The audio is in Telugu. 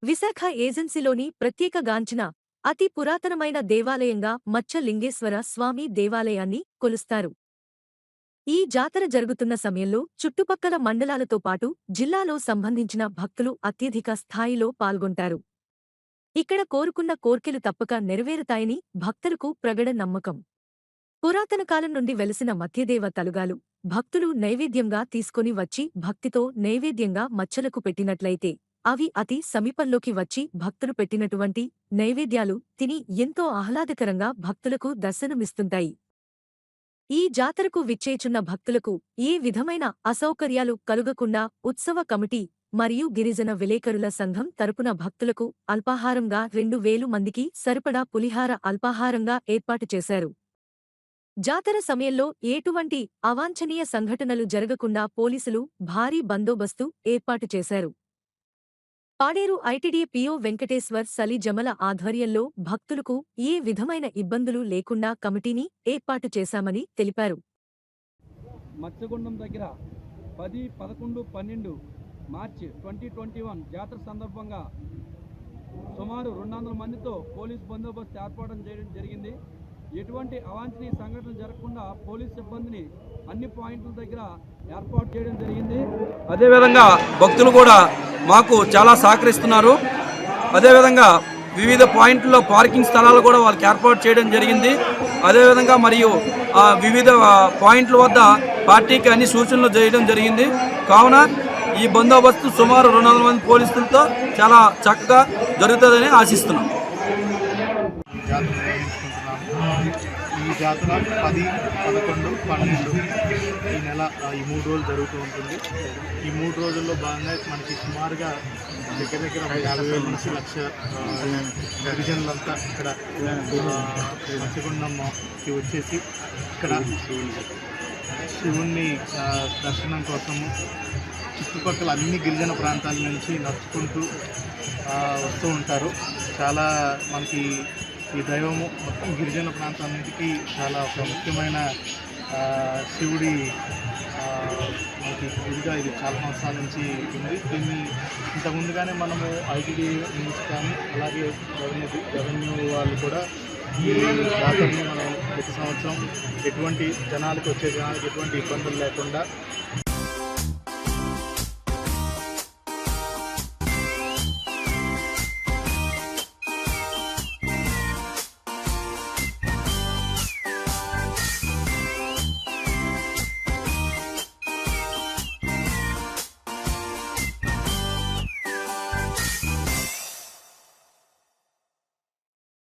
విశాఖ ఏజెన్సీలోని ప్రత్యేకగాంచిన అతి పురాతనమైన దేవాలయంగా మచ్చలింగేశ్వర స్వామి దేవాలయాన్ని కొలుస్తారు. ఈ జాతర జరుగుతున్న సమయంలో చుట్టుపక్కల మండలాలతో పాటు జిల్లాలో సంబంధించిన భక్తులు అత్యధిక స్థాయిలో పాల్గొంటారు. ఇక్కడ కోరుకున్న కోర్కెలు తప్పక నెరవేరుతాయని భక్తులకు ప్రగడ నమ్మకం. పురాతన కాలం నుండి వెలసిన మత్స్యదేవ తలుగాలు భక్తులు నైవేద్యంగా తీసుకొని వచ్చి భక్తితో నైవేద్యంగా మచ్చలకు పెట్టినట్లయితే అవి అతి సమీపంలోకి వచ్చి భక్తులు పెట్టినటువంటి నైవేద్యాలు తిని ఎంతో ఆహ్లాదకరంగా భక్తులకు దర్శనమిస్తుంటాయి. ఈ జాతరకు విచ్చేచున్న భక్తులకు ఏ విధమైన అసౌకర్యాలు కలుగకుండా ఉత్సవ కమిటీ మరియు గిరిజన విలేకరుల సంఘం తరపున భక్తులకు అల్పాహారంగా 2000 మందికి సరిపడా పులిహార అల్పాహారంగా ఏర్పాటు చేశారు. జాతర సమయంలో ఎటువంటి అవాంఛనీయ సంఘటనలు జరగకుండా పోలీసులు భారీ బందోబస్తు ఏర్పాటు చేశారు. పాడేరు ఐటీడీ పీఓ వెంకటేశ్వర్ సలి జమల ఆధ్వర్యంలో భక్తులకు ఏ విధమైన ఇబ్బందులు లేకుండా కమిటీని ఏర్పాటు చేశామని తెలిపారు. మత్స్యగుండం దగ్గర 10, 11, 12 మార్చి 2021 జాతర సందర్భంగా సుమారు 200 మందితో పోలీసు బందోబస్తు ఏర్పాటు చేయడం జరిగింది. ఎటువంటి అవాంఛనీయ సంఘటనలు జరగకుండా పోలీసు సిబ్బందిని అన్ని పాయింట్ల దగ్గర ఏర్పాటు చేయడం జరిగింది. అదేవిధంగా భక్తులు కూడా మాకు చాలా సహకరిస్తున్నారు. అదేవిధంగా వివిధ పాయింట్లలో పార్కింగ్ స్థలాలు కూడా వాళ్ళకి ఏర్పాటు చేయడం జరిగింది. అదేవిధంగా మరియు వివిధ పాయింట్ల వద్ద పార్టీకి అన్ని సూచనలు చేయడం జరిగింది. కావున ఈ బందోబస్తు సుమారు 200 మంది పోలీసులతో చాలా చక్కగా జరుగుతుందని ఆశిస్తున్నాం. ఈ జాతర 10, 11, 12 ఈ నెల ఈ 3 రోజులు జరుగుతూ ఉంటుంది. ఈ 3 రోజుల్లో భాగంగా మనకి సుమారుగా దగ్గర 50,000 నుంచి 1,00,000 గిరిజనులంతా ఇక్కడ మత్స్యగుండంకి వచ్చేసి ఇక్కడ శివుణ్ణి దర్శనం కోసము చుట్టుపక్కల అన్ని గిరిజన ప్రాంతాల నుంచి నడుచుకుంటూ వస్తూ ఉంటారు. చాలా మనకి ఈ దైవము మొత్తం గిరిజన ప్రాంతాలన్నింటికి చాలా ఒక ముఖ్యమైన శివుడి మనకి ఇదిగా ఇది చాలా సంవత్సరాల నుంచి ఉంది. దీన్ని ఇంతకుముందుగానే మనము ఐటీడీ నుంచి కానీ అలాగే రెవెన్యూ వాళ్ళు కూడా ఈ జాతరని మనం ప్రతి సంవత్సరం ఎటువంటి జనాలకు ఎటువంటి ఇబ్బందులు లేకుండా